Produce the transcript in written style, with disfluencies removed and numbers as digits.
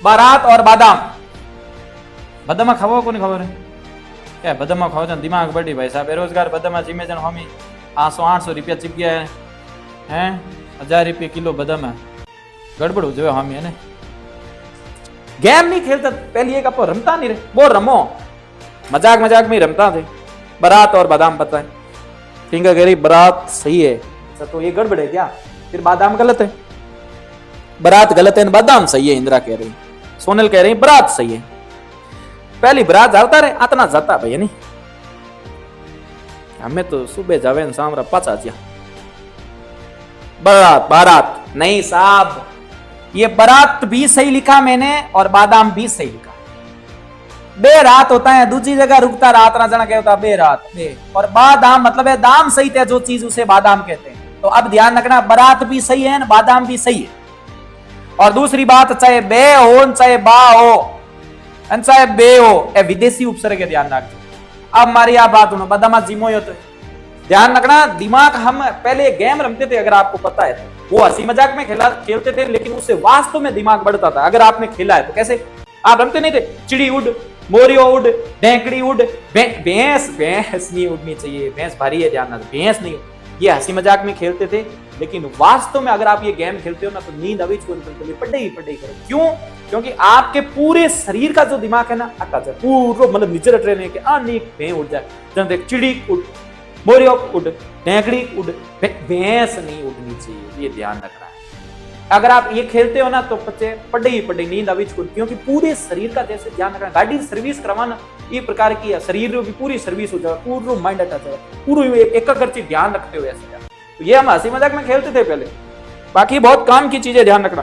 बारात और बादाम। बदामा खाओ को नहीं खबर है क्या? बदामा खाओ जन दिमाग बढ़ी भाई साहब। बेरोजगार बदामा जिम्मे जन हमी 800 रुपया चिप गया है 1000 रुपये किलो बदामा। गड़बड़ हो जाए हमी है ने। गेम नहीं खेलता पहले एक आप रमता नहीं रहे, वो रमो मजाक मजाक में रमता थे। बारात और बादाम बताए। टिंगा कह रही बारात सही है, तो ये गड़बड़ है क्या? फिर बादाम गलत है, बारात गलत है, बादाम सही है। इंदिरा कह रही, सोनल कह रही बारात सही है। पहली बारात जाता रहे आतना जाता भैया नहीं, हमें तो सुबह जावे शाम पाचा जिया। बारात बारात नहीं साहब, ये बारात भी सही लिखा मैंने और बादाम भी सही लिखा। बेरात होता है दूसरी जगह रुकता रात ना जाना क्या होता है बेरात बे। और बादाम मतलब है दाम सही थे जो चीज उसे बादाम कहते हैं। तो अब ध्यान रखना बारात भी सही है बादाम भी सही है। और दूसरी बात चाहे बे हो चाहे बा हो चाहे बे हो ए विदेशी उपसर्ग के ध्यान रखना। अब हमारी आप बात सुनो बदामा जिमो तो ध्यान रखना दिमाग। हम पहले गेम रमते थे अगर आपको पता है, वो हंसी मजाक में खेलते थे लेकिन उससे वास्तव में दिमाग बढ़ता था। अगर आपने खेला है तो कैसे आप रमते नहीं थे? चिड़ी उड़, मोरियो उड़, ढेंकड़ी उड़, भैंस भैंस नहीं उड़नी चाहिए, भैंस भारी है ध्यान, भैंस नहीं। ये हंसी मजाक में खेलते थे लेकिन वास्तव में अगर आप ये गेम खेलते हो ना तो नींद अभी छोड़ पढ़े ही करो। क्यों? क्योंकि आपके पूरे शरीर का जो दिमाग है ना अटक जाए पूरा, मतलब नीचे रट रहे कि भैंस उड़ जाए। जब देख चिड़ी उड़, मोरियो उड़, ढेंकड़ी उड़, भैंस नहीं उड़नी चाहिए, ये ध्यान रखना है। अगर आप ये खेलते हो ना तो बच्चे पढ़े ही नींद अभी छोड़, क्योंकि पूरे शरीर का जैसे ध्यान रखना। गाड़ी सर्विस करवाना ये प्रकार की है, शरीर की पूरी सर्विस हो जाए, पूरा माइंड अटैच हो जाए, पूरी एक चीज ध्यान रखते हुए ऐसे। तो ये हम हंसी मजाक में खेलते थे पहले, बाकी बहुत काम की चीजें ध्यान रखना।